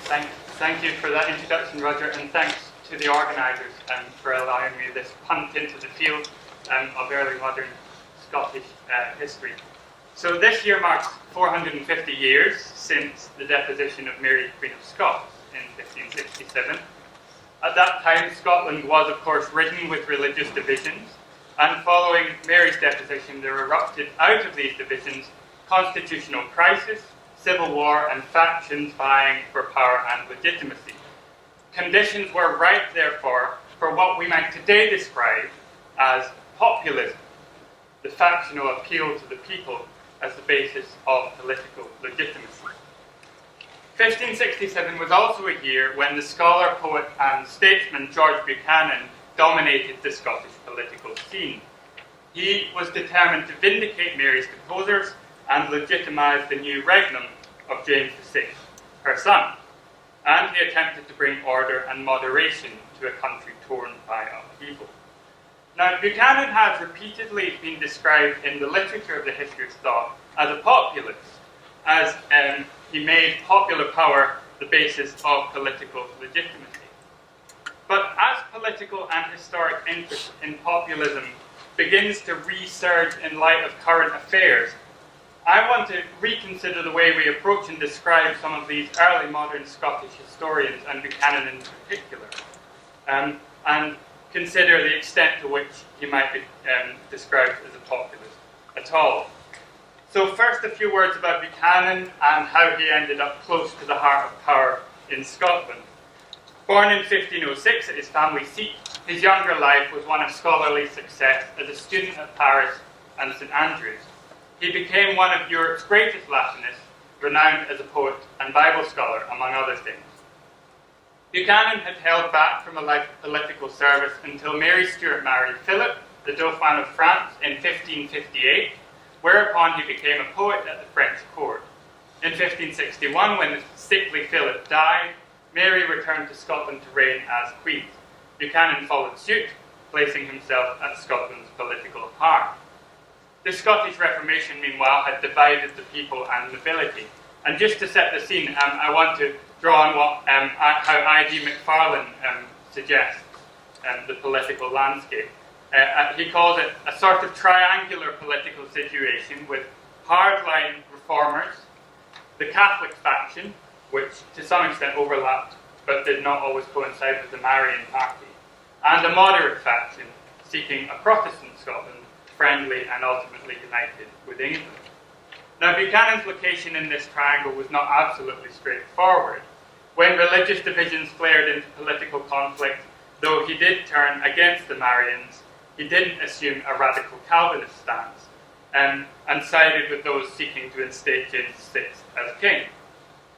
Thank you for that introduction, Roger, and thanks to the organisers for allowing me this punt into the field of early modern Scottish history. So this year marks 450 years since the deposition of Mary, Queen of Scots, in 1567. At that time, Scotland was, of course, ridden with religious divisions, and following Mary's deposition, there erupted out of these divisions constitutional crisis, civil war, and factions vying for power and legitimacy. Conditions were ripe, therefore, for what we might today describe as populism, the factional appeal to the people as the basis of political legitimacy. 1567 was also a year when the scholar, poet, and statesman George Buchanan dominated the Scottish political scene. He was determined to vindicate Mary's deposers and legitimise the new regnum of James VI, her son, and he attempted to bring order and moderation to a country torn by upheaval. Now, Buchanan has repeatedly been described in the literature of the history of thought as a populist, as he made popular power the basis of political legitimacy. But as political and historic interest in populism begins to resurge in light of current affairs, I want to reconsider the way we approach and describe some of these early modern Scottish historians, and Buchanan in particular, and consider the extent to which he might be described as a populist at all. So first, a few words about Buchanan and how he ended up close to the heart of power in Scotland. Born in 1506 at his family seat, his younger life was one of scholarly success as a student at Paris and St Andrews. He became one of Europe's greatest Latinists, renowned as a poet and Bible scholar, among other things. Buchanan had held back from a life of political service until Mary Stuart married Philip, the Dauphin of France, in 1558, whereupon he became a poet at the French court. In 1561, when the sickly Philip died, Mary returned to Scotland to reign as queen. Buchanan followed suit, placing himself at Scotland's political heart. The Scottish Reformation, meanwhile, had divided the people and nobility. And just to set the scene, I want to draw on what how I.D. Macfarlane suggests the political landscape. He calls it a sort of triangular political situation with hardline reformers, the Catholic faction, which to some extent overlapped but did not always coincide with the Marian party, and a moderate faction seeking a Protestant Scotland, friendly and ultimately united with England. Now, Buchanan's location in this triangle was not absolutely straightforward. When religious divisions flared into political conflict, though he did turn against the Marians, he didn't assume a radical Calvinist stance, and sided with those seeking to instate James VI as king.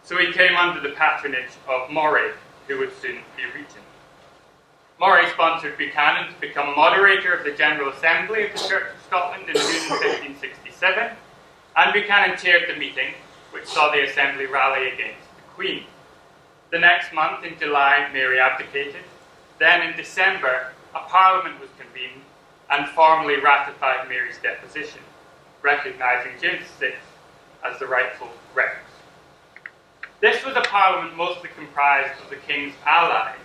So he came under the patronage of Moray, who would soon be regent. Moray sponsored Buchanan to become moderator of the General Assembly of the Church of Scotland in June 1567, and Buchanan chaired the meeting, which saw the Assembly rally against the Queen. The next month, in July, Mary abdicated. Then, in December, a parliament was convened and formally ratified Mary's deposition, recognising James VI as the rightful rex. This was a parliament mostly comprised of the king's allies.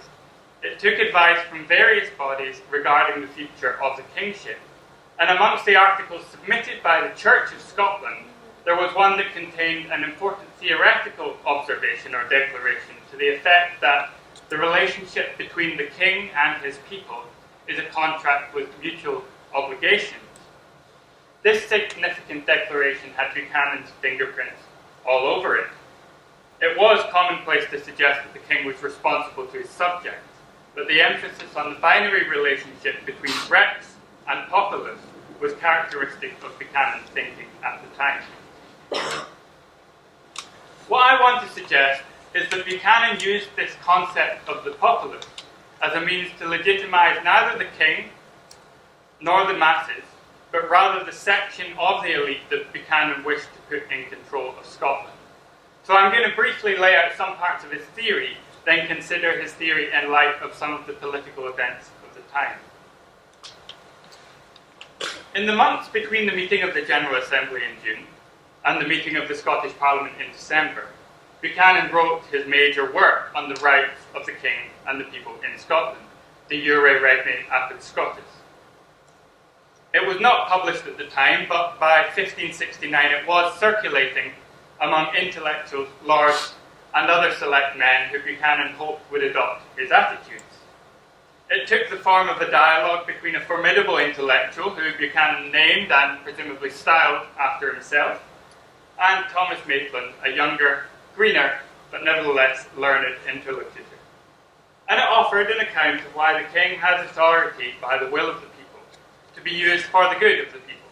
It took advice from various bodies regarding the future of the kingship. And amongst the articles submitted by the Church of Scotland, there was one that contained an important theoretical observation or declaration to the effect that the relationship between the king and his people is a contract with mutual obligations. This significant declaration had Buchanan's fingerprints all over it. It was commonplace to suggest that the king was responsible to his subjects, but the emphasis on the binary relationship between rex and populist was characteristic of Buchanan's thinking at the time. What I want to suggest is that Buchanan used this concept of the populist as a means to legitimize neither the king nor the masses, but rather the section of the elite that Buchanan wished to put in control of Scotland. So I'm going to briefly lay out some parts of his theory, then consider his theory in light of some of the political events of the time. In the months between the meeting of the General Assembly in June and the meeting of the Scottish Parliament in December, Buchanan wrote his major work on the rights of the king and the people in Scotland, the Jure Regni Apud Scotus. It was not published at the time, but by 1569 it was circulating among intellectuals, lords, and other select men who Buchanan hoped would adopt his attitudes. It took the form of a dialogue between a formidable intellectual, who Buchanan named and presumably styled after himself, and Thomas Maitland, a younger, greener, but nevertheless learned interlocutor. And it offered an account of why the king has authority by the will of the people, to be used for the good of the people.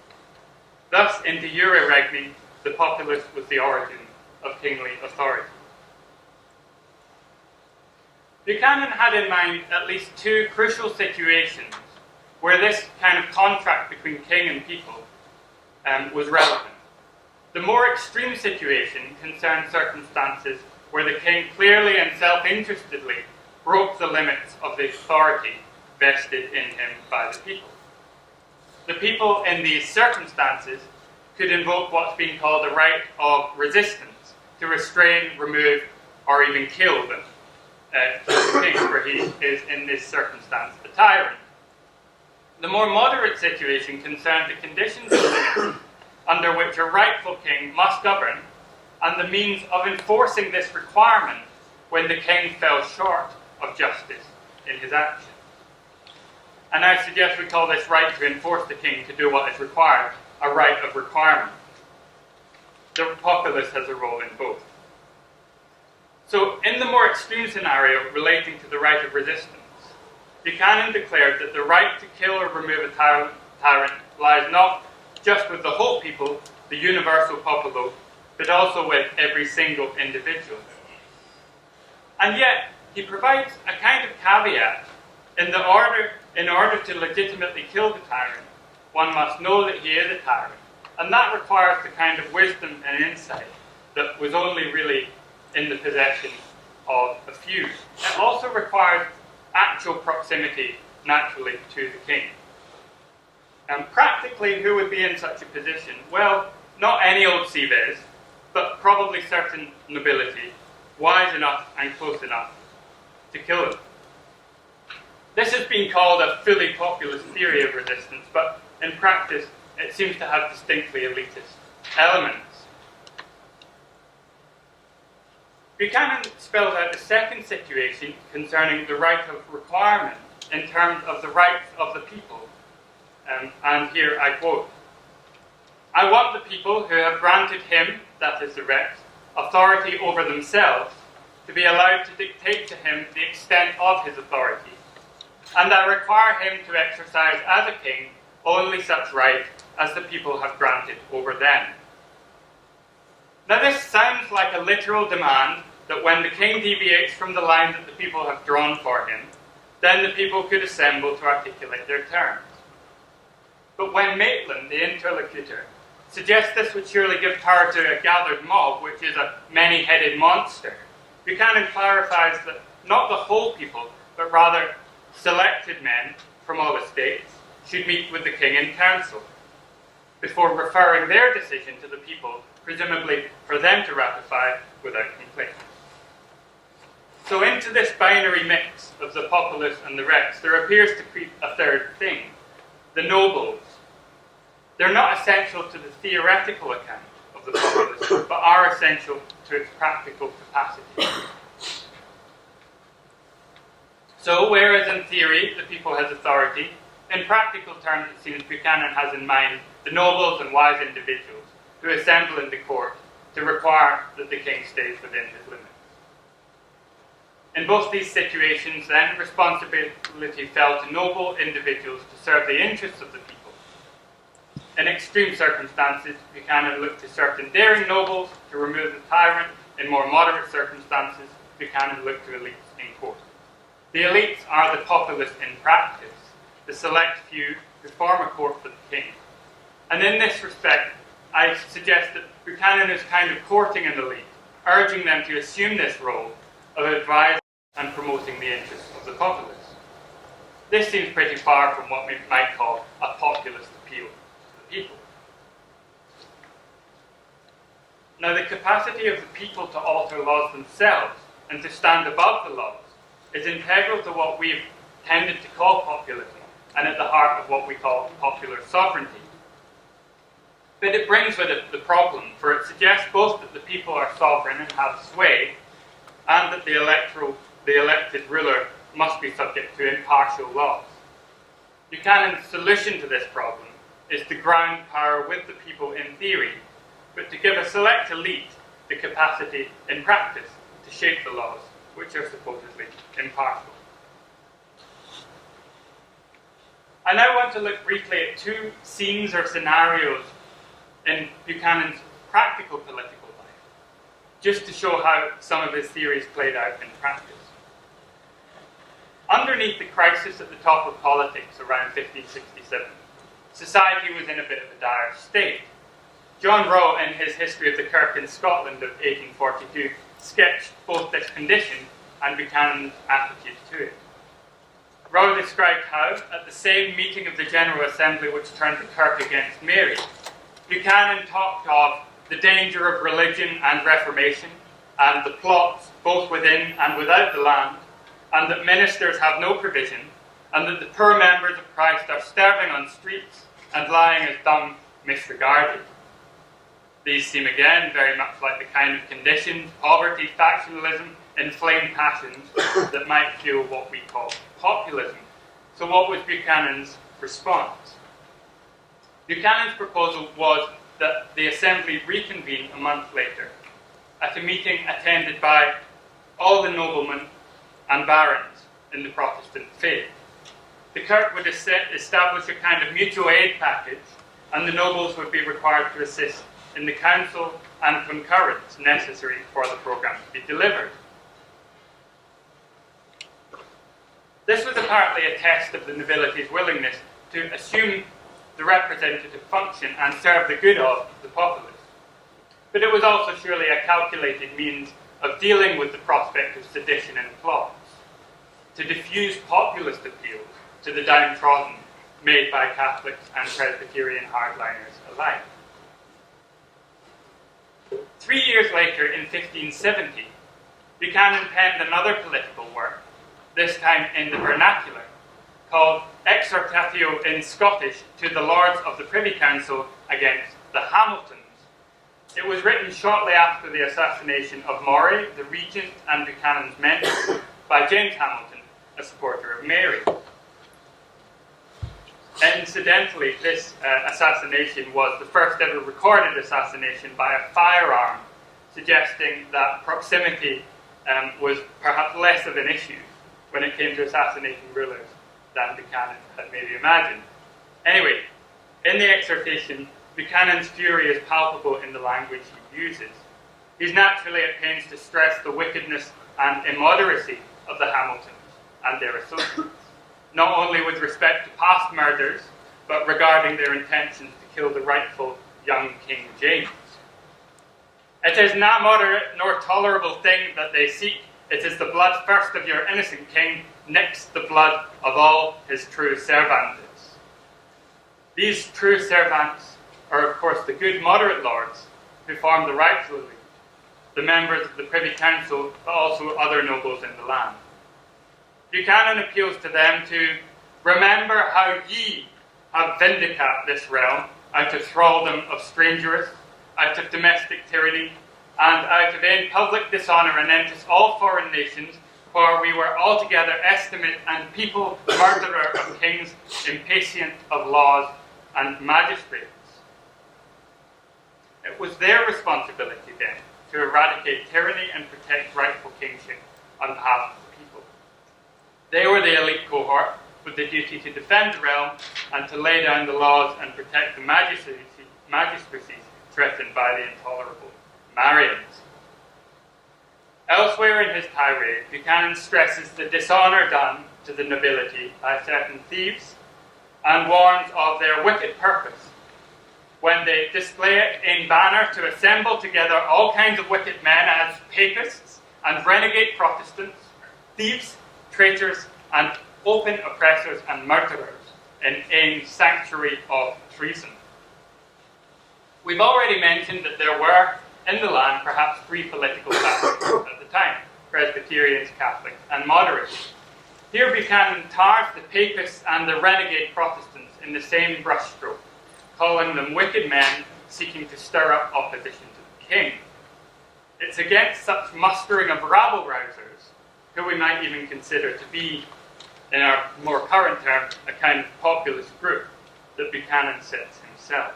Thus, in de jure regni, the populist was the origin of kingly authority. Buchanan had in mind at least two crucial situations where this kind of contract between king and people was relevant. The more extreme situation concerned circumstances where the king clearly and self-interestedly broke the limits of the authority vested in him by the people. The people in these circumstances could invoke what's been called a right of resistance to restrain, remove, or even kill the king, where he is in this circumstance a tyrant. The more moderate situation concerned the conditions and limits under which a rightful king must govern, and the means of enforcing this requirement when the king fell short of justice in his action. And I suggest we call this right to enforce the king to do what is required a right of requirement. The populist has a role in both. So, in the more extreme scenario relating to the right of resistance, Buchanan declared that the right to kill or remove a tyrant lies not just with the whole people, the universal populo, but also with every single individual. And yet, he provides a kind of caveat in order to legitimately kill the tyrant, one must know that he is a tyrant. And that requires the kind of wisdom and insight that was only really in the possession of a few. It also requires actual proximity, naturally, to the king. And practically, who would be in such a position? Well, not any old Cives, but probably certain nobility, wise enough and close enough to kill him. This has been called a fully populist theory of resistance, but in practice, it seems to have distinctly elitist elements. Buchanan spells out the second situation concerning the right of requirement in terms of the rights of the people. And here I quote, "I want the people who have granted him," that is the Rex, "authority over themselves, to be allowed to dictate to him the extent of his authority, and I require him to exercise as a king only such right as the people have granted over them." Now this sounds like a literal demand that when the king deviates from the line that the people have drawn for him, then the people could assemble to articulate their terms. But when Maitland, the interlocutor, suggests this would surely give power to a gathered mob, which is a many-headed monster, Buchanan clarifies that not the whole people, but rather selected men from all estates, should meet with the king in council, before referring their decision to the people, presumably for them to ratify without complaint. So into this binary mix of the populace and the Rex, there appears to creep a third thing, the nobles. They're not essential to the theoretical account of the populace, but are essential to its practical capacity. So, whereas in theory the people has authority, in practical terms it seems Buchanan has in mind the nobles and wise individuals who assemble in the court to require that the king stays within his limits. In both these situations, then, responsibility fell to noble individuals to serve the interests of the people. In extreme circumstances, Buchanan looked to certain daring nobles to remove the tyrant. In more moderate circumstances, Buchanan looked to elites in court. The elites are the populace in practice, the select few who form a court for the king. And in this respect, I suggest that Buchanan is kind of courting an elite, urging them to assume this role of advising and promoting the interests of the populace. This seems pretty far from what we might call a populist appeal to the people. Now, the capacity of the people to alter laws themselves and to stand above the laws is integral to what we've tended to call populism, and at the heart of what we call popular sovereignty. But it brings with it the problem, for it suggests both that the people are sovereign and have sway, and that the elected ruler must be subject to impartial laws. Buchanan's solution to this problem is to ground power with the people in theory, but to give a select elite the capacity in practice to shape the laws, which are supposedly impartial. I now want to look briefly at two scenes or scenarios in Buchanan's practical political life, just to show how some of his theories played out in practice. Underneath the crisis at the top of politics around 1567, society was in a bit of a dire state. John Rowe, in his History of the Kirk in Scotland of 1842, sketched both this condition and Buchanan's attitude to it. Rowe described how, at the same meeting of the General Assembly which turned the Kirk against Mary, Buchanan talked of the danger of religion and reformation, and the plots both within and without the land, and that ministers have no provision, and that the poor members of Christ are starving on streets and lying as dumb misregarded. These seem again very much like the kind of conditions, poverty, factionalism, inflamed passions that might fuel what we call populism. So what was Buchanan's response? Buchanan's proposal was that the Assembly reconvene a month later at a meeting attended by all the noblemen and barons in the Protestant faith. The Kirk would establish a kind of mutual aid package, and the nobles would be required to assist in the counsel and concurrence necessary for the programme to be delivered. This was apparently a test of the nobility's willingness to assume the representative function and serve the good of the populace. But it was also surely a calculated means of dealing with the prospect of sedition and plots, to diffuse populist appeals to the downtrodden made by Catholics and Presbyterian hardliners alike. 3 years later, in 1570, Buchanan penned another political work, this time in the vernacular, called Exhortatio in Scottish to the Lords of the Privy Council against the Hamiltons. It was written shortly after the assassination of Moray, the regent and Buchanan's mentor, by James Hamilton, a supporter of Mary. Incidentally, this assassination was the first ever recorded assassination by a firearm, suggesting that proximity was perhaps less of an issue when it came to assassinating rulers than Buchanan had maybe imagined. Anyway, in the exhortation, Buchanan's fury is palpable in the language he uses. He's naturally at pains to stress the wickedness and immoderacy of the Hamiltons and their associates, not only with respect to past murders, but regarding their intentions to kill the rightful young King James. It is na moderate nor tolerable thing that they seek. It is the blood first of your innocent king, next the blood of all his true servantes. These true servants are, of course, the good moderate lords who form the rightful elite, the members of the Privy Council, but also other nobles in the land. Buchanan appeals to them to remember how ye have vindicat this realm out of thraldom of strangers, out of domestic tyranny, and out of vain public dishonour anentis all foreign nations, for we were altogether estimate and people murderer of kings, impatient of laws and magistrates. It was their responsibility then to eradicate tyranny and protect rightful kingship on behalf of the people. They were the elite cohort with the duty to defend the realm and to lay down the laws and protect the magistracies threatened by the intolerable Marians. Elsewhere in his tirade, Buchanan stresses the dishonour done to the nobility by certain thieves and warns of their wicked purpose when they display it in banner to assemble together all kinds of wicked men as papists and renegade Protestants, thieves, traitors, and open oppressors and murderers in sanctuary of treason. We've already mentioned that there were in the land perhaps three political factions at the time: Presbyterians, Catholics, and moderates. Here Buchanan tars the Papists and the renegade Protestants in the same brushstroke, calling them wicked men seeking to stir up opposition to the king. It's against such mustering of rabble-rousers, who we might even consider to be, in our more current terms, a kind of populist group, that Buchanan sets himself.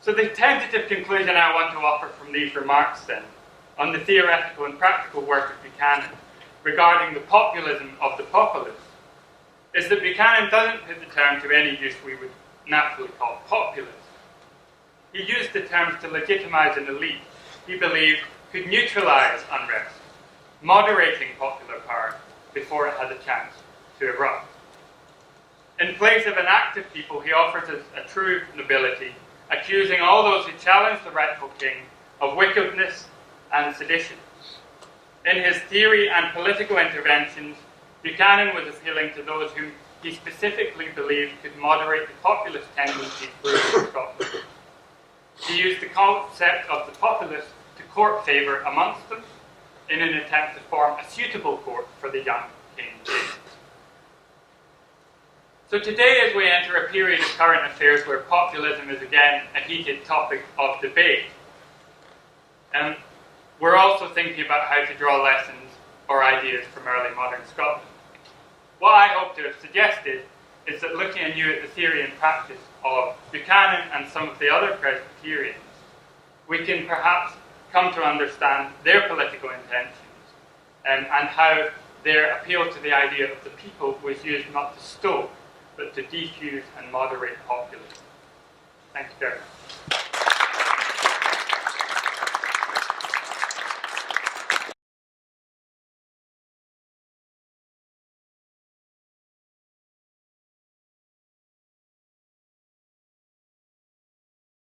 So the tentative conclusion I want to offer from these remarks, then, on the theoretical and practical work of Buchanan regarding the populism of the populist, is that Buchanan doesn't put the term to any use we would naturally call populist. He used the terms to legitimize an elite he believed could neutralize unrest, moderating popular power before it had a chance to erupt. In place of an active people, he offers us a true nobility, accusing all those who challenge the rightful king of wickedness and sedition. In his theory and political interventions, Buchanan was appealing to those whom he specifically believed could moderate the populist tendencies through Scotland. He used the concept of the populist to court favour amongst them in an attempt to form a suitable court for the young King James. So today, as we enter a period of current affairs where populism is again a heated topic of debate, we're also thinking about how to draw lessons or ideas from early modern Scotland. What I hope to have suggested is that looking anew at the theory and practice of Buchanan and some of the other Presbyterians, we can perhaps come to understand their political intentions and how their appeal to the idea of the people was used not to stoke, but to defuse and moderate populism. Thank you very much.